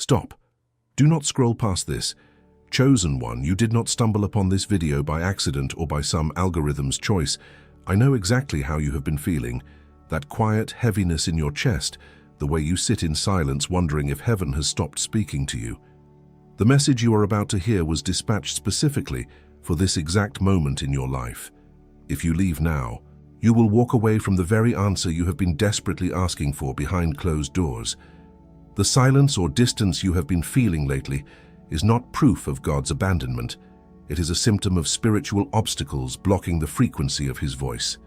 Stop. Do not scroll past this. Chosen one, you did not stumble upon this video by accident or by some algorithm's choice. I know exactly how you have been feeling. That quiet heaviness in your chest, the way you sit in silence wondering if heaven has stopped speaking to you. The message you are about to hear was dispatched specifically for this exact moment in your life. If you leave now, you will walk away from the very answer you have been desperately asking for behind closed doors. The silence or distance you have been feeling lately is not proof of God's abandonment. It is a symptom of spiritual obstacles blocking the frequency of His voice.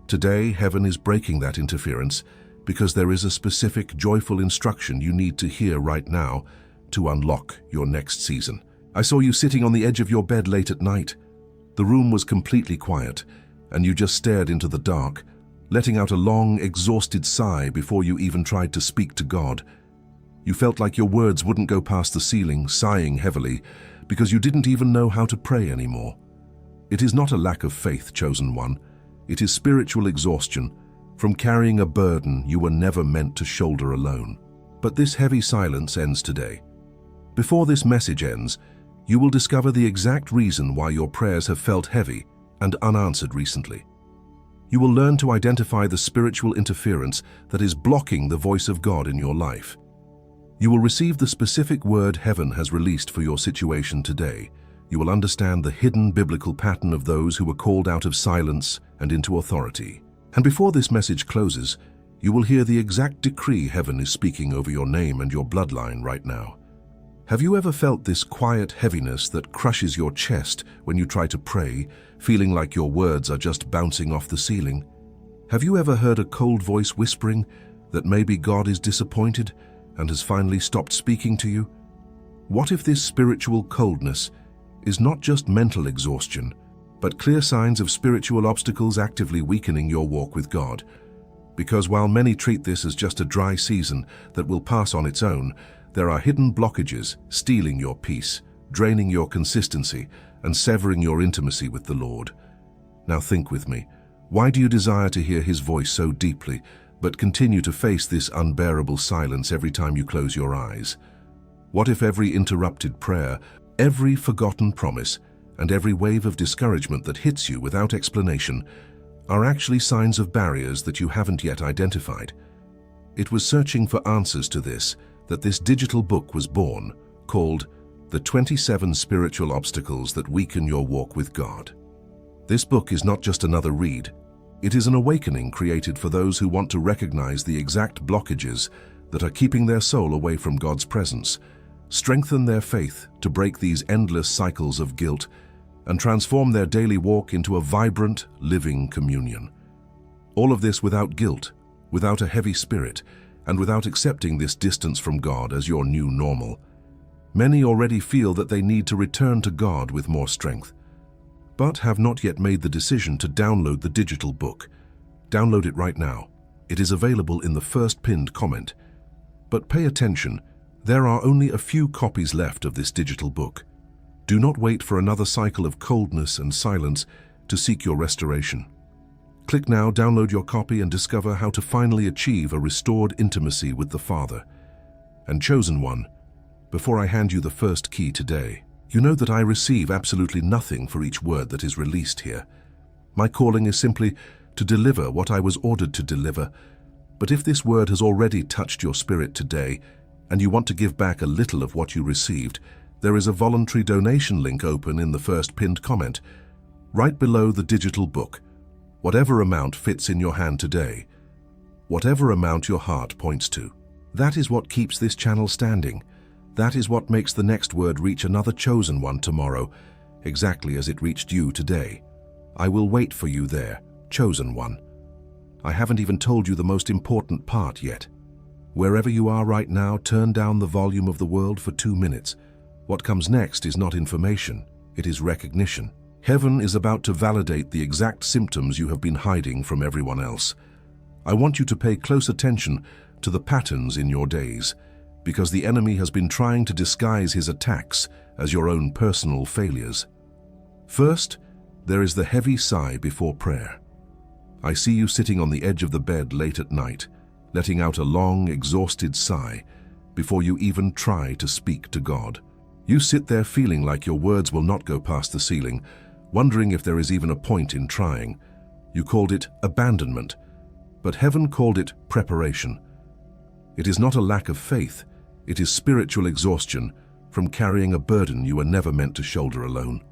Today, heaven is breaking that interference because there is a specific joyful instruction you need to hear right now to unlock your next season. I saw you sitting on the edge of your bed late at night. The room was completely quiet, and you just stared into the dark, letting out a long, exhausted sigh before you even tried to speak to God. You felt like your words wouldn't go past the ceiling, sighing heavily, because you didn't even know how to pray anymore. It is not a lack of faith, chosen one. It is spiritual exhaustion from carrying a burden you were never meant to shoulder alone. But this heavy silence ends today. Before this message ends, you will discover the exact reason why your prayers have felt heavy and unanswered recently. You will learn to identify the spiritual interference that is blocking the voice of God in your life. You will receive the specific word heaven has released for your situation today. You will understand the hidden biblical pattern of those who were called out of silence and into authority. And before this message closes, you will hear the exact decree heaven is speaking over your name and your bloodline right now. Have you ever felt this quiet heaviness that crushes your chest when you try to pray, feeling like your words are just bouncing off the ceiling? Have you ever heard a cold voice whispering that maybe God is disappointed and has finally stopped speaking to you? What if this spiritual coldness is not just mental exhaustion, but clear signs of spiritual obstacles actively weakening your walk with God? Because while many treat this as just a dry season that will pass on its own, there are hidden blockages stealing your peace, draining your consistency, and severing your intimacy with the Lord. Now think with me. Why do you desire to hear His voice so deeply, but continue to face this unbearable silence every time you close your eyes? What if every interrupted prayer, every forgotten promise, and every wave of discouragement that hits you without explanation are actually signs of barriers that you haven't yet identified? It was searching for answers to this that this digital book was born, called The 27 Spiritual Obstacles That Weaken Your Walk with God. This book is not just another read. It is an awakening created for those who want to recognize the exact blockages that are keeping their soul away from God's presence, strengthen their faith to break these endless cycles of guilt, and transform their daily walk into a vibrant, living communion. All of this without guilt, without a heavy spirit, and without accepting this distance from God as your new normal. Many already feel that they need to return to God with more strength, but have not yet made the decision to download the digital book. Download it right now. It is available in the first pinned comment. But pay attention, there are only a few copies left of this digital book. Do not wait for another cycle of coldness and silence to seek your restoration. Click now, download your copy, and discover how to finally achieve a restored intimacy with the Father. And chosen one, before I hand you the first key today, you know that I receive absolutely nothing for each word that is released here. My calling is simply to deliver what I was ordered to deliver. But if this word has already touched your spirit today, and you want to give back a little of what you received, there is a voluntary donation link open in the first pinned comment, right below the digital book. Whatever amount fits in your hand today, whatever amount your heart points to, that is what keeps this channel standing. That is what makes the next word reach another chosen one tomorrow, exactly as it reached you today. I will wait for you there, chosen one. I haven't even told you the most important part yet. Wherever you are right now, turn down the volume of the world for 2 minutes. What comes next is not information, it is recognition. Heaven is about to validate the exact symptoms you have been hiding from everyone else. I want you to pay close attention to the patterns in your days, because the enemy has been trying to disguise his attacks as your own personal failures. First, there is the heavy sigh before prayer. I see you sitting on the edge of the bed late at night, letting out a long, exhausted sigh, before you even try to speak to God. You sit there feeling like your words will not go past the ceiling, wondering if there is even a point in trying. You called it abandonment, but heaven called it preparation. It is not a lack of faith, it is spiritual exhaustion from carrying a burden you were never meant to shoulder alone.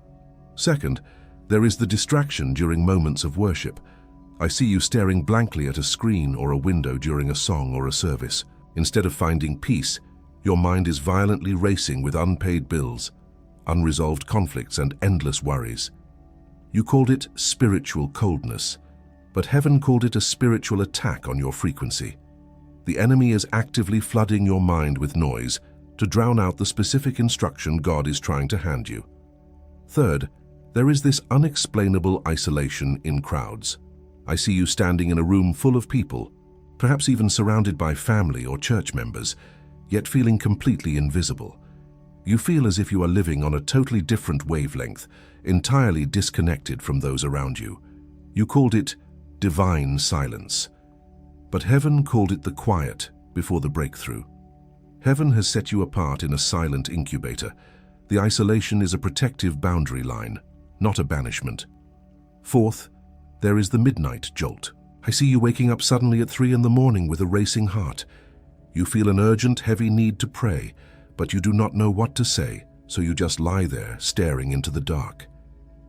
Second, there is the distraction during moments of worship. I see you staring blankly at a screen or a window during a song or a service. Instead of finding peace, your mind is violently racing with unpaid bills, unresolved conflicts, and endless worries. You called it spiritual coldness, but heaven called it a spiritual attack on your frequency. The enemy is actively flooding your mind with noise to drown out the specific instruction God is trying to hand you. Third, there is this unexplainable isolation in crowds. I see you standing in a room full of people, perhaps even surrounded by family or church members, yet feeling completely invisible. You feel as if you are living on a totally different wavelength, entirely disconnected from those around you. You called it divine silence, but heaven called it the quiet before the breakthrough. Heaven has set you apart in a silent incubator. The isolation is a protective boundary line, not a banishment. Fourth, there is the midnight jolt. I see you waking up suddenly at 3 a.m. with a racing heart. You feel an urgent, heavy need to pray, but you do not know what to say, so you just lie there, staring into the dark.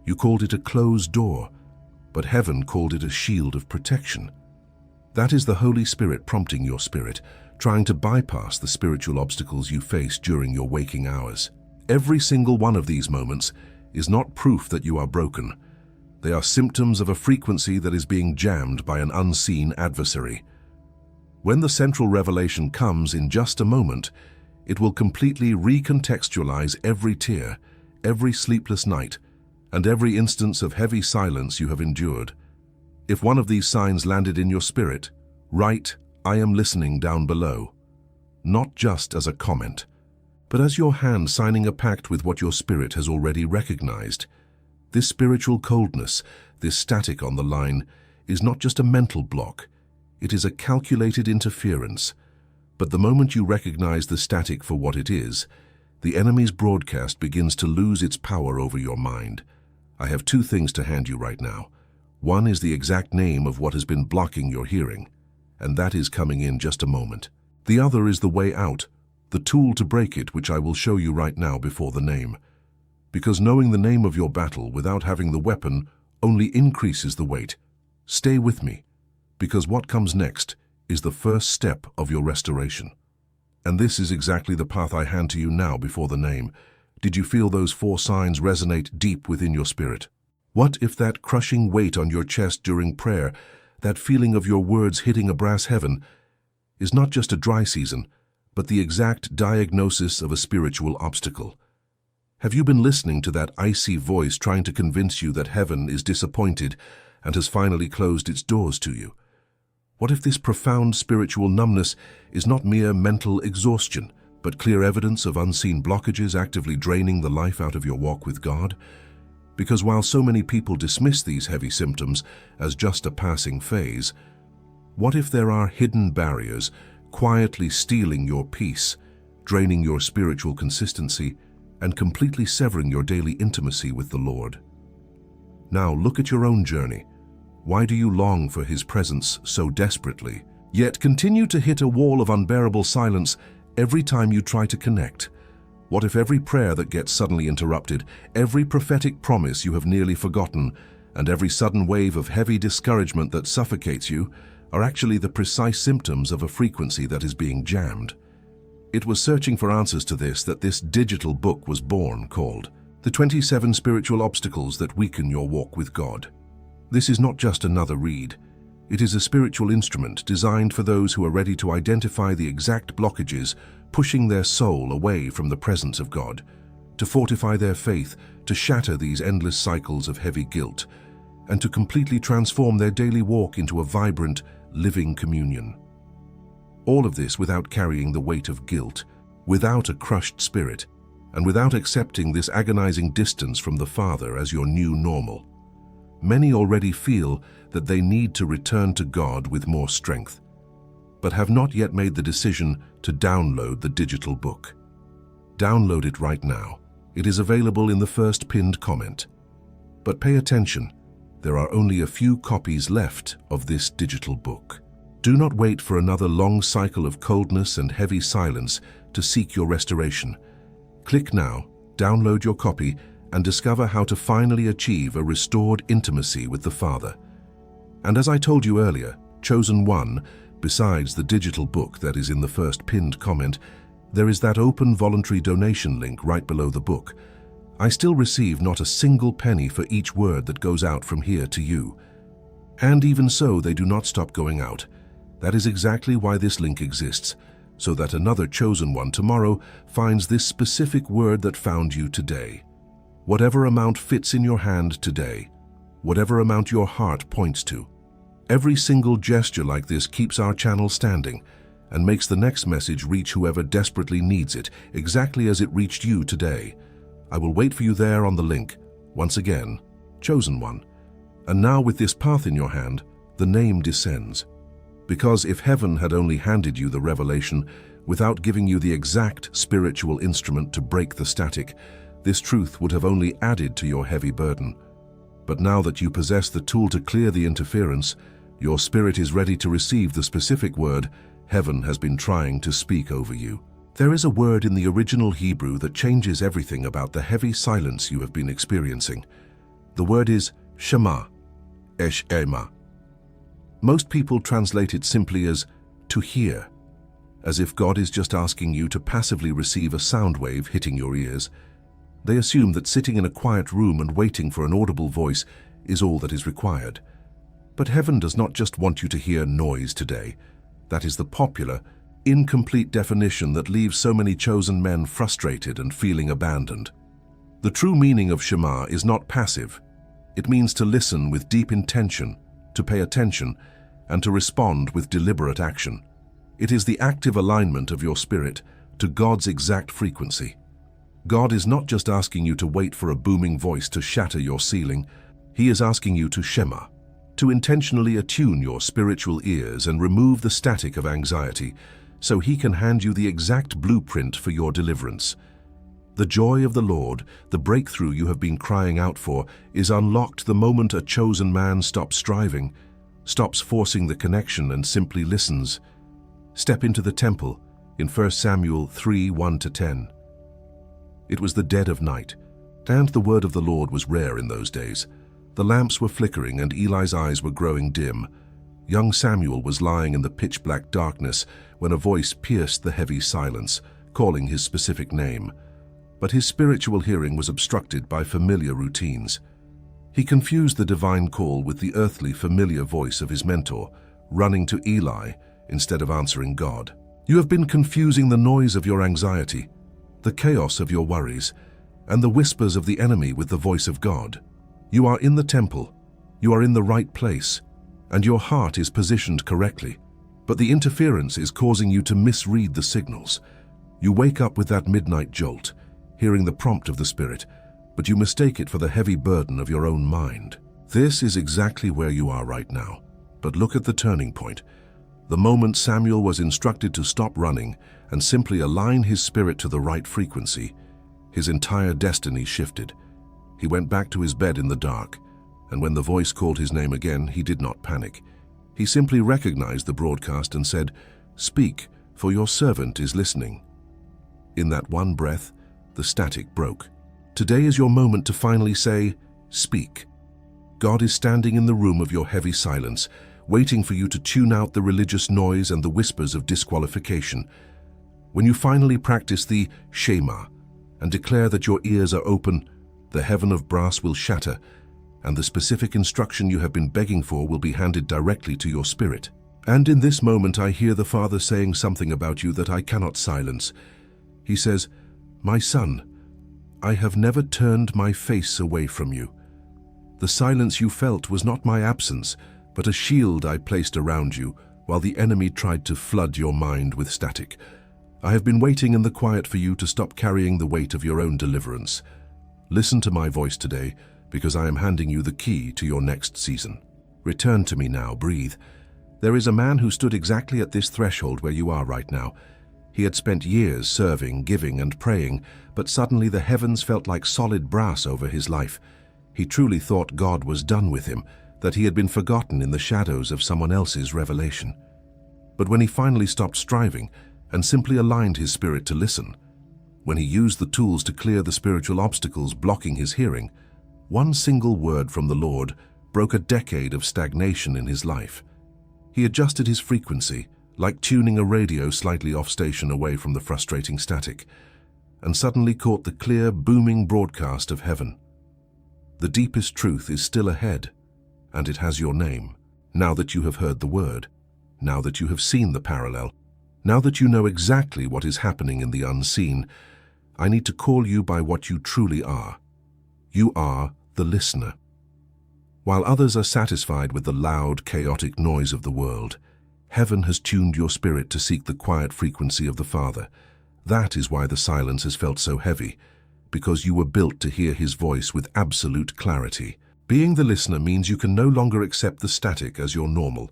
You called it a closed door, but heaven called it a shield of protection. That is the Holy Spirit prompting your spirit, trying to bypass the spiritual obstacles you face during your waking hours. Every single one of these moments is not proof that you are broken. They are symptoms of a frequency that is being jammed by an unseen adversary. When the central revelation comes in just a moment, it will completely recontextualize every tear, every sleepless night, and every instance of heavy silence you have endured. If one of these signs landed in your spirit, write, "I am listening" down below. Not just as a comment, but as your hand signing a pact with what your spirit has already recognized. This spiritual coldness, this static on the line, is not just a mental block. It is a calculated interference. But the moment you recognize the static for what it is, the enemy's broadcast begins to lose its power over your mind. I have 2 things to hand you right now. One is the exact name of what has been blocking your hearing, and that is coming in just a moment. The other is the way out, the tool to break it, which I will show you right now before the name. Because knowing the name of your battle without having the weapon only increases the weight. Stay with me, because what comes next is the first step of your restoration. And this is exactly the path I hand to you now before the name. Did you feel those 4 signs resonate deep within your spirit? What if that crushing weight on your chest during prayer, that feeling of your words hitting a brass heaven, is not just a dry season, but the exact diagnosis of a spiritual obstacle? Have you been listening to that icy voice trying to convince you that heaven is disappointed and has finally closed its doors to you? What if this profound spiritual numbness is not mere mental exhaustion, but clear evidence of unseen blockages actively draining the life out of your walk with God? Because while so many people dismiss these heavy symptoms as just a passing phase, what if there are hidden barriers quietly stealing your peace, draining your spiritual consistency, and completely severing your daily intimacy with the Lord? Now look at your own journey. Why do you long for His presence so desperately, yet continue to hit a wall of unbearable silence every time you try to connect? What if every prayer that gets suddenly interrupted, every prophetic promise you have nearly forgotten, and every sudden wave of heavy discouragement that suffocates you are actually the precise symptoms of a frequency that is being jammed? It was searching for answers to this that this digital book was born, called The 27 Spiritual Obstacles That Weaken Your Walk with God. This is not just another read. It is a spiritual instrument designed for those who are ready to identify the exact blockages pushing their soul away from the presence of God, to fortify their faith, to shatter these endless cycles of heavy guilt, and to completely transform their daily walk into a vibrant, living communion. All of this without carrying the weight of guilt, without a crushed spirit, and without accepting this agonizing distance from the Father as your new normal. Many already feel that they need to return to God with more strength. but have not yet made the decision to download the digital book. Download it right now. It is available in the first pinned comment. But pay attention, there are only a few copies left of this digital book. Do not wait for another long cycle of coldness and heavy silence to seek your restoration. Click now, download your copy, and discover how to finally achieve a restored intimacy with the Father. And as I told you earlier, Chosen One, besides the digital book that is in the first pinned comment, there is that open voluntary donation link right below the book. I still receive not a single penny for each word that goes out from here to you. And even so, they do not stop going out. That is exactly why this link exists, so that another chosen one tomorrow finds this specific word that found you today. Whatever amount fits in your hand today, whatever amount your heart points to. Every single gesture like this keeps our channel standing and makes the next message reach whoever desperately needs it, exactly as it reached you today. I will wait for you there on the link. Once again, Chosen One. And now with this path in your hand, the name descends. Because if heaven had only handed you the revelation without giving you the exact spiritual instrument to break the static, this truth would have only added to your heavy burden. But now that you possess the tool to clear the interference, your spirit is ready to receive the specific word heaven has been trying to speak over you. There is a word in the original Hebrew that changes everything about the heavy silence you have been experiencing. The word is Shema, Eshema. Most people translate it simply as to hear, as if God is just asking you to passively receive a sound wave hitting your ears. They assume that sitting in a quiet room and waiting for an audible voice is all that is required. But heaven does not just want you to hear noise today. That is the popular, incomplete definition that leaves so many chosen men frustrated and feeling abandoned. The true meaning of Shema is not passive. It means to listen with deep intention, to pay attention, and to respond with deliberate action. It is the active alignment of your spirit to God's exact frequency. God is not just asking you to wait for a booming voice to shatter your ceiling. He is asking you to Shema, to intentionally attune your spiritual ears and remove the static of anxiety, so He can hand you the exact blueprint for your deliverance. The joy of the Lord, the breakthrough you have been crying out for, is unlocked the moment a chosen man stops striving, stops forcing the connection and simply listens. Step into the temple in 1 Samuel 3:1-10. It was the dead of night, and the word of the Lord was rare in those days. The lamps were flickering and Eli's eyes were growing dim. Young Samuel was lying in the pitch-black darkness when a voice pierced the heavy silence, calling his specific name. But his spiritual hearing was obstructed by familiar routines. He confused the divine call with the earthly familiar voice of his mentor, running to Eli instead of answering God. You have been confusing the noise of your anxiety, the chaos of your worries, and the whispers of the enemy with the voice of God. You are in the temple, you are in the right place, and your heart is positioned correctly, but the interference is causing you to misread the signals. You wake up with that midnight jolt, hearing the prompt of the Spirit, but you mistake it for the heavy burden of your own mind. This is exactly where you are right now, but look at the turning point. The moment Samuel was instructed to stop running and simply align his spirit to the right frequency, his entire destiny shifted. He went back to his bed in the dark, and when the voice called his name again, he did not panic. He simply recognized the broadcast and said, "Speak, for your servant is listening." In that one breath, the static broke. Today is your moment to finally say, "Speak." God is standing in the room of your heavy silence, waiting for you to tune out the religious noise and the whispers of disqualification. When you finally practice the Shema and declare that your ears are open, the heaven of brass will shatter, and the specific instruction you have been begging for will be handed directly to your spirit. And in this moment I hear the Father saying something about you that I cannot silence. He says, "My son, I have never turned my face away from you. The silence you felt was not my absence, but a shield I placed around you while the enemy tried to flood your mind with static. I have been waiting in the quiet for you to stop carrying the weight of your own deliverance. Listen to my voice today, because I am handing you the key to your next season. Return to me now, breathe, There is a man who stood exactly at this threshold where you are right now. He had spent years serving, giving, and praying, but suddenly the heavens felt like solid brass over his life. He truly thought God was done with him, that he had been forgotten in the shadows of someone else's revelation. But when he finally stopped striving and simply aligned his spirit to listen, when he used the tools to clear the spiritual obstacles blocking his hearing, one single word from the Lord broke a decade of stagnation in his life. He adjusted his frequency, like tuning a radio slightly off station away from the frustrating static, and suddenly caught the clear, booming broadcast of heaven. The deepest truth is still ahead, and it has your name. Now that you have heard the word, now that you have seen the parallel, now that you know exactly what is happening in the unseen, I need to call you by what you truly are. You are the listener. While others are satisfied with the loud, chaotic noise of the world, heaven has tuned your spirit to seek the quiet frequency of the Father. That is why the silence has felt so heavy, because you were built to hear his voice with absolute clarity. Being the listener means you can no longer accept the static as your normal.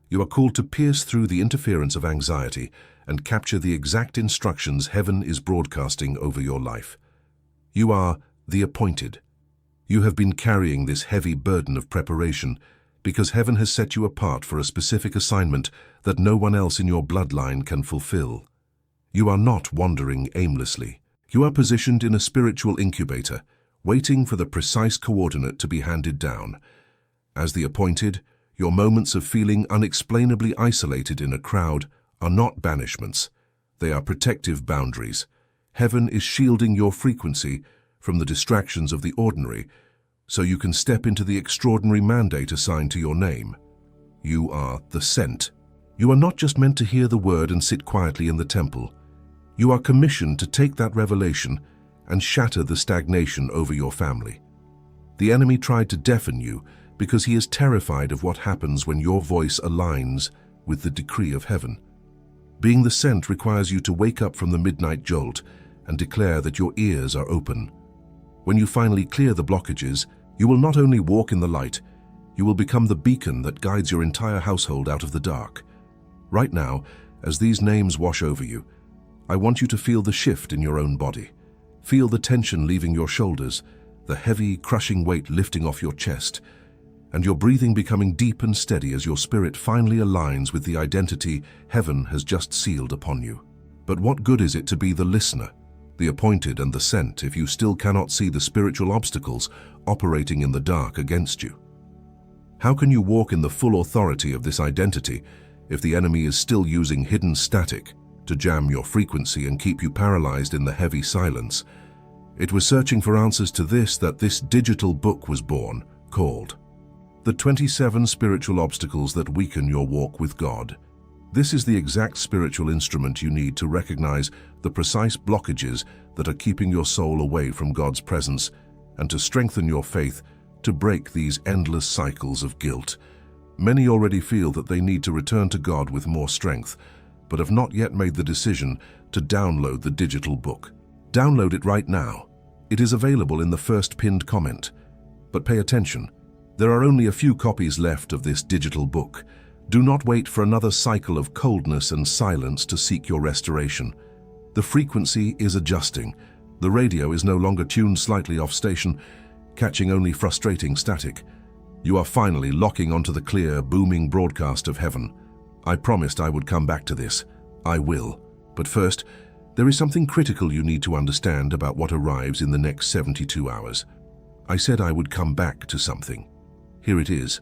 You are called to pierce through the interference of anxiety and capture the exact instructions heaven is broadcasting over your life. You are the appointed. You have been carrying this heavy burden of preparation because heaven has set you apart for a specific assignment that no one else in your bloodline can fulfill. You are not wandering aimlessly. You are positioned in a spiritual incubator, waiting for the precise coordinate to be handed down. As the appointed, your moments of feeling unexplainably isolated in a crowd are not banishments. They are protective boundaries. Heaven is shielding your frequency from the distractions of the ordinary, so you can step into the extraordinary mandate assigned to your name. You are the sent. You are not just meant to hear the word and sit quietly in the temple. You are commissioned to take that revelation and shatter the stagnation over your family. The enemy tried to deafen you because he is terrified of what happens when your voice aligns with the decree of heaven. Being the sent requires you to wake up from the midnight jolt and declare that your ears are open. When you finally clear the blockages, you will not only walk in the light, you will become the beacon that guides your entire household out of the dark. Right now, as these names wash over you, I want you to feel the shift in your own body. Feel the tension leaving your shoulders, the heavy, crushing weight lifting off your chest, and your breathing becoming deep and steady as your spirit finally aligns with the identity heaven has just sealed upon you. But what good is it to be the listener, the appointed and the sent, if you still cannot see the spiritual obstacles operating in the dark against you? How can you walk in the full authority of this identity if the enemy is still using hidden static to jam your frequency and keep you paralyzed in the heavy silence? It was searching for answers to this that this digital book was born, called The 27 Spiritual Obstacles That Weaken Your Walk with God. This is the exact spiritual instrument you need to recognize the precise blockages that are keeping your soul away from God's presence and to strengthen your faith to break these endless cycles of guilt. Many already feel that they need to return to God with more strength, but have not yet made the decision to download the digital book. Download it right now. It is available in the first pinned comment. But pay attention. There are only a few copies left of this digital book. Do not wait for another cycle of coldness and silence to seek your restoration. The frequency is adjusting. The radio is no longer tuned slightly off station, catching only frustrating static. You are finally locking onto the clear, booming broadcast of heaven. I promised I would come back to this. I will. But first, there is something critical you need to understand about what arrives in the next 72 hours. I said I would come back to something. Here it is.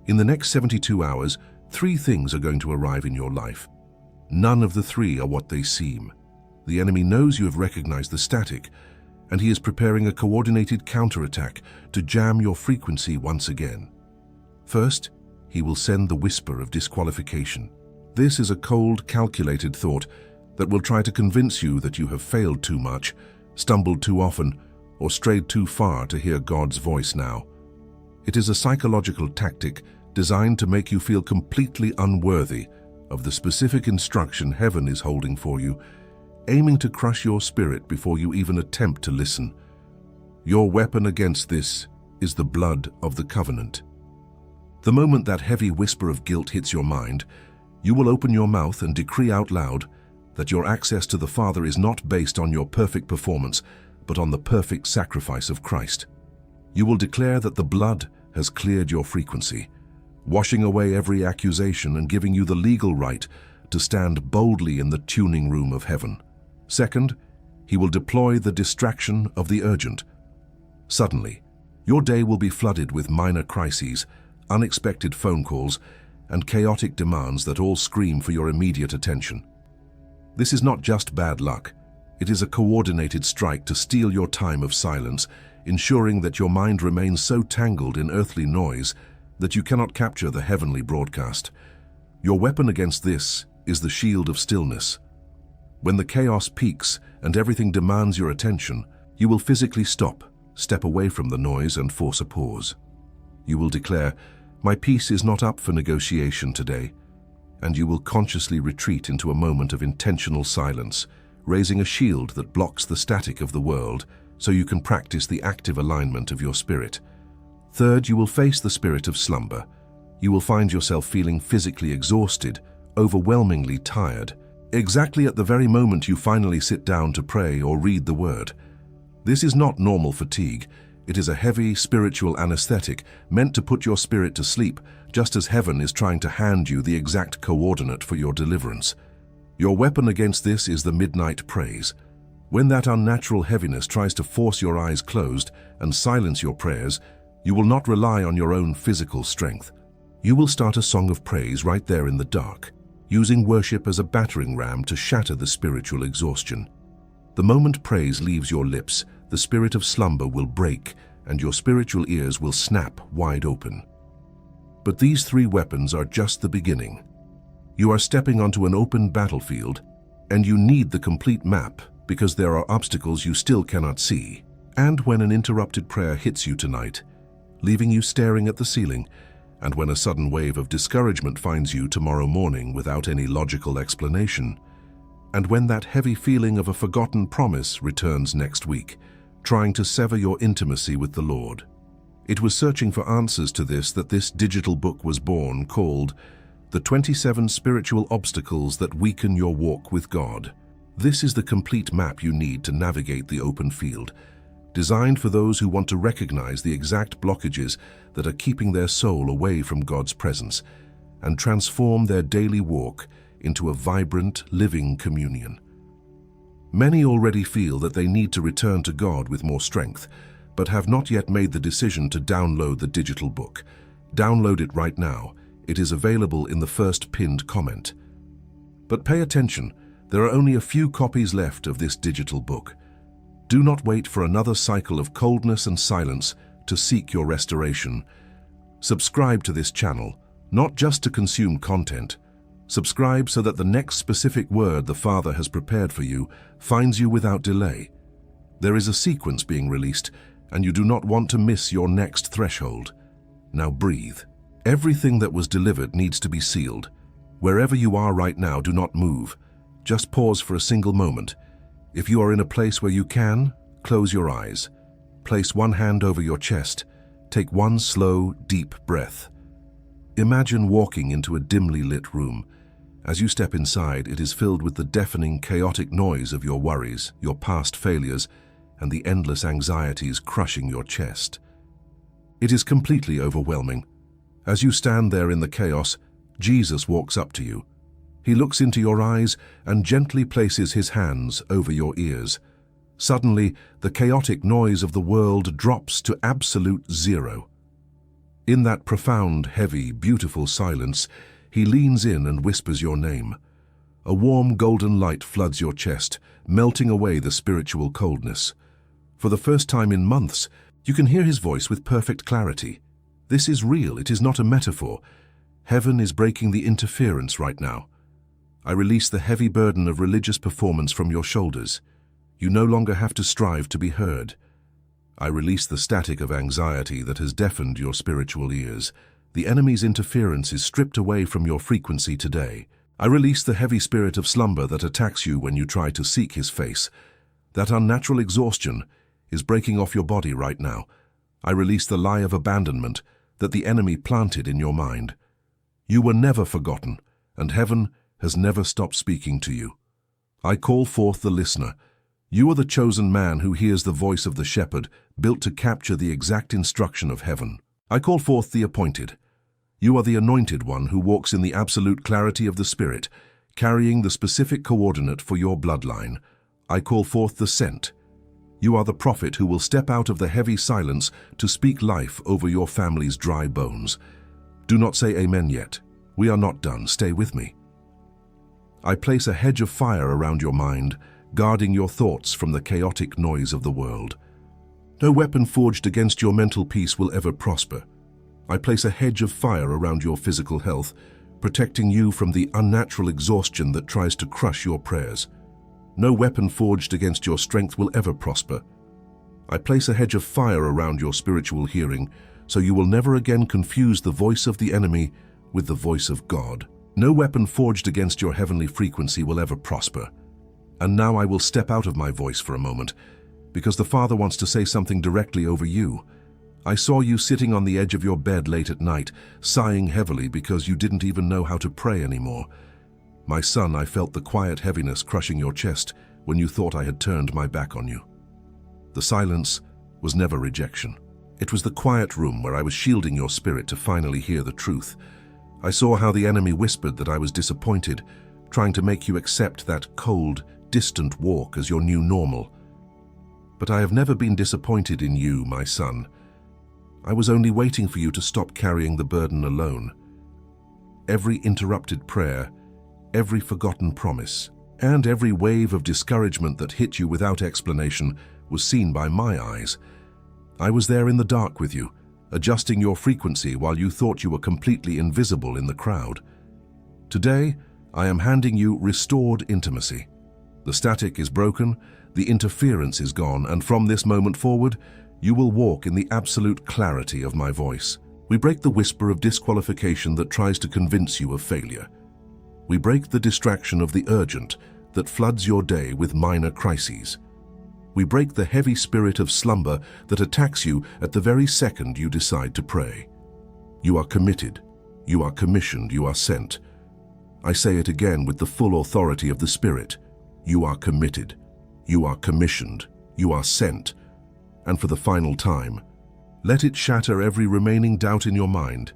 In the next 72 hours, 3 things are going to arrive in your life. None of the 3 are what they seem. The enemy knows you have recognized the static, and he is preparing a coordinated counterattack to jam your frequency once again. First, he will send the whisper of disqualification. This is a cold, calculated thought that will try to convince you that you have failed too much, stumbled too often, or strayed too far to hear God's voice now. It is a psychological tactic designed to make you feel completely unworthy of the specific instruction heaven is holding for you, aiming to crush your spirit before you even attempt to listen. Your weapon against this is the blood of the covenant. The moment that heavy whisper of guilt hits your mind, you will open your mouth and decree out loud that your access to the Father is not based on your perfect performance, but on the perfect sacrifice of Christ. You will declare that the blood has cleared your frequency, washing away every accusation and giving you the legal right to stand boldly in the tuning room of heaven. Second, he will deploy the distraction of the urgent. Suddenly, your day will be flooded with minor crises, unexpected phone calls, and chaotic demands that all scream for your immediate attention. This is not just bad luck. It is a coordinated strike to steal your time of silence, ensuring that your mind remains so tangled in earthly noise that you cannot capture the heavenly broadcast. Your weapon against this is the shield of stillness. When the chaos peaks and everything demands your attention, you will physically step away from the noise and force a pause. You will declare, "My peace is not up for negotiation today," and you will consciously retreat into a moment of intentional silence, raising a shield that blocks the static of the world so you can practice the active alignment of your spirit. Third, you will face the spirit of slumber. You will find yourself feeling physically exhausted, overwhelmingly tired, exactly at the very moment you finally sit down to pray or read the Word. This is not normal fatigue. It is a heavy spiritual anesthetic meant to put your spirit to sleep, just as heaven is trying to hand you the exact coordinate for your deliverance. Your weapon against this is the midnight praise. When that unnatural heaviness tries to force your eyes closed and silence your prayers, you will not rely on your own physical strength. You will start a song of praise right there in the dark, using worship as a battering ram to shatter the spiritual exhaustion. The moment praise leaves your lips, the spirit of slumber will break and your spiritual ears will snap wide open. But these three weapons are just the beginning. You are stepping onto an open battlefield, and you need the complete map because there are obstacles you still cannot see. And when an interrupted prayer hits you tonight, leaving you staring at the ceiling, and when a sudden wave of discouragement finds you tomorrow morning without any logical explanation, and when that heavy feeling of a forgotten promise returns next week, trying to sever your intimacy with the Lord. It was searching for answers to this that this digital book was born, called The 27 Spiritual Obstacles That Weaken Your Walk with God. This is the complete map you need to navigate the open field, designed for those who want to recognize the exact blockages that are keeping their soul away from God's presence and transform their daily walk into a vibrant, living communion. Many already feel that they need to return to God with more strength, but have not yet made the decision to download the digital book. Download it right now. It is available in the first pinned comment. But pay attention, there are only a few copies left of this digital book. Do not wait for another cycle of coldness and silence to seek your restoration. Subscribe to this channel, not just to consume content. Subscribe so that the next specific word the Father has prepared for you finds you without delay. There is a sequence being released, and you do not want to miss your next threshold. Now breathe. Everything that was delivered needs to be sealed. Wherever you are right now, do not move. Just pause for a single moment. If you are in a place where you can, close your eyes. Place one hand over your chest. Take one slow, deep breath. Imagine walking into a dimly lit room. As you step inside, it is filled with the deafening, chaotic noise of your worries, your past failures, and the endless anxieties crushing your chest. It is completely overwhelming. As you stand there in the chaos, Jesus walks up to you. He looks into your eyes and gently places his hands over your ears. Suddenly, the chaotic noise of the world drops to absolute zero. In that profound, heavy, beautiful silence, he leans in and whispers your name. A warm golden light floods your chest, melting away the spiritual coldness. For the first time in months, you can hear his voice with perfect clarity. This is real, it is not a metaphor. Heaven is breaking the interference right now. I release the heavy burden of religious performance from your shoulders. You no longer have to strive to be heard. I release the static of anxiety that has deafened your spiritual ears. The enemy's interference is stripped away from your frequency today. I release the heavy spirit of slumber that attacks you when you try to seek his face. That unnatural exhaustion is breaking off your body right now. I release the lie of abandonment that the enemy planted in your mind. You were never forgotten, and heaven has never stopped speaking to you. I call forth the listener. You are the chosen man who hears the voice of the shepherd, built to capture the exact instruction of heaven. I call forth the appointed. You are the anointed one who walks in the absolute clarity of the Spirit, carrying the specific coordinate for your bloodline. I call forth the sent. You are the prophet who will step out of the heavy silence to speak life over your family's dry bones. Do not say amen yet. We are not done. Stay with me. I place a hedge of fire around your mind, guarding your thoughts from the chaotic noise of the world. No weapon forged against your mental peace will ever prosper. I place a hedge of fire around your physical health, protecting you from the unnatural exhaustion that tries to crush your prayers. No weapon forged against your strength will ever prosper. I place a hedge of fire around your spiritual hearing, so you will never again confuse the voice of the enemy with the voice of God. No weapon forged against your heavenly frequency will ever prosper. And now I will step out of my voice for a moment, because the Father wants to say something directly over you. I saw you sitting on the edge of your bed late at night, sighing heavily because you didn't even know how to pray anymore. My son, I felt the quiet heaviness crushing your chest when you thought I had turned my back on you. The silence was never rejection. It was the quiet room where I was shielding your spirit to finally hear the truth. I saw how the enemy whispered that I was disappointed, trying to make you accept that cold, distant walk as your new normal. But I have never been disappointed in you, my son. I was only waiting for you to stop carrying the burden alone. Every interrupted prayer, every forgotten promise, and every wave of discouragement that hit you without explanation was seen by my eyes. I was there in the dark with you, adjusting your frequency while you thought you were completely invisible in the crowd. Today, I am handing you restored intimacy. The static is broken, the interference is gone, and from this moment forward, you will walk in the absolute clarity of my voice. We break the whisper of disqualification that tries to convince you of failure. We break the distraction of the urgent that floods your day with minor crises. We break the heavy spirit of slumber that attacks you at the very second you decide to pray. You are committed, you are commissioned, you are sent. I say it again with the full authority of the Spirit. You are committed, you are commissioned, you are sent. And for the final time, let it shatter every remaining doubt in your mind.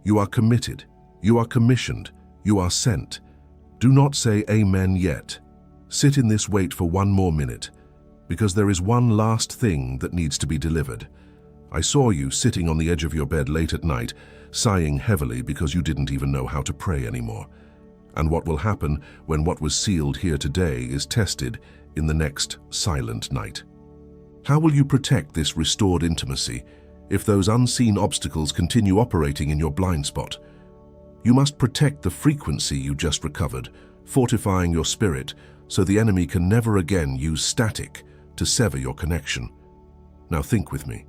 You are committed, you are commissioned, you are sent. Do not say amen yet. Sit in this wait for one more minute, because there is one last thing that needs to be delivered. I saw you sitting on the edge of your bed late at night, sighing heavily because you didn't even know how to pray anymore. And what will happen when what was sealed here today is tested in the next silent night? How will you protect this restored intimacy if those unseen obstacles continue operating in your blind spot? You must protect the frequency you just recovered, fortifying your spirit so the enemy can never again use static to sever your connection. Now think with me.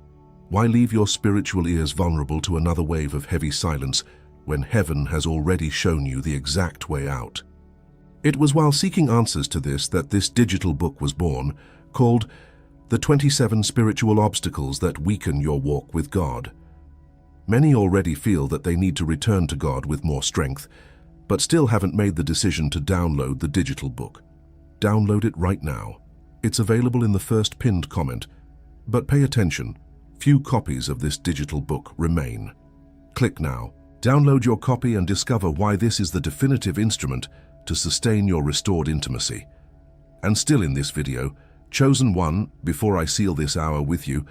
Why leave your spiritual ears vulnerable to another wave of heavy silence when heaven has already shown you the exact way out? It was while seeking answers to this that this digital book was born, called The 27 Spiritual Obstacles That Weaken Your Walk with God. Many already feel that they need to return to God with more strength, but still haven't made the decision to download the digital book. Download it right now. It's available in the first pinned comment. But pay attention, few copies of this digital book remain. Click now. Download your copy and discover why this is the definitive instrument to sustain your restored intimacy. And still in this video, Chosen One, before I seal this hour with you,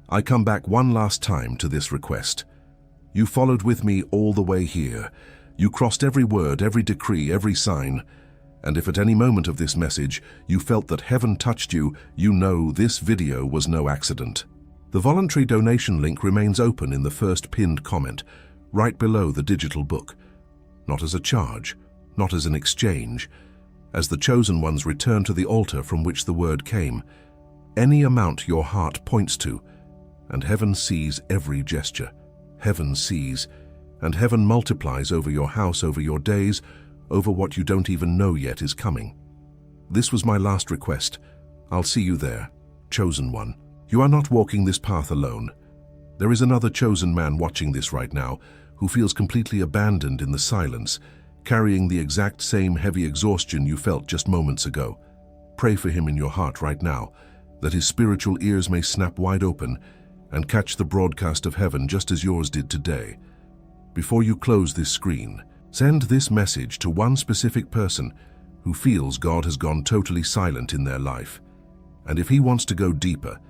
I come back one last time to this request. You followed with me all the way here. You crossed every word, every decree, every sign. And if at any moment of this message you felt that heaven touched you, you know this video was no accident. The voluntary donation link remains open in the first pinned comment, right below the digital book. Not as a charge, not as an exchange, as the chosen ones return to the altar from which the word came. Any amount your heart points to, and heaven sees every gesture. Heaven sees, and heaven multiplies over your house, over your days, over what you don't even know yet is coming. This was my last request. I'll see you there, Chosen One. You are not walking this path alone. There is another chosen man watching this right now who feels completely abandoned in the silence, carrying the exact same heavy exhaustion you felt just moments ago. Pray for him in your heart right now, that his spiritual ears may snap wide open and catch the broadcast of heaven just as yours did today. Before you close this screen, send this message to one specific person who feels God has gone totally silent in their life. And if he wants to go deeper,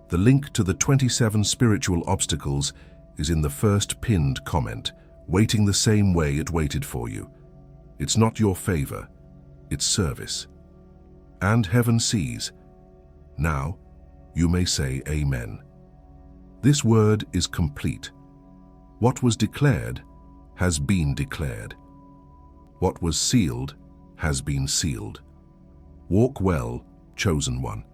the link to the 27 spiritual obstacles is in the first pinned comment, waiting the same way it waited for you. It's not your favor, it's service. And heaven sees. Now, you may say Amen. This word is complete. What was declared has been declared. What was sealed has been sealed. Walk well, chosen one.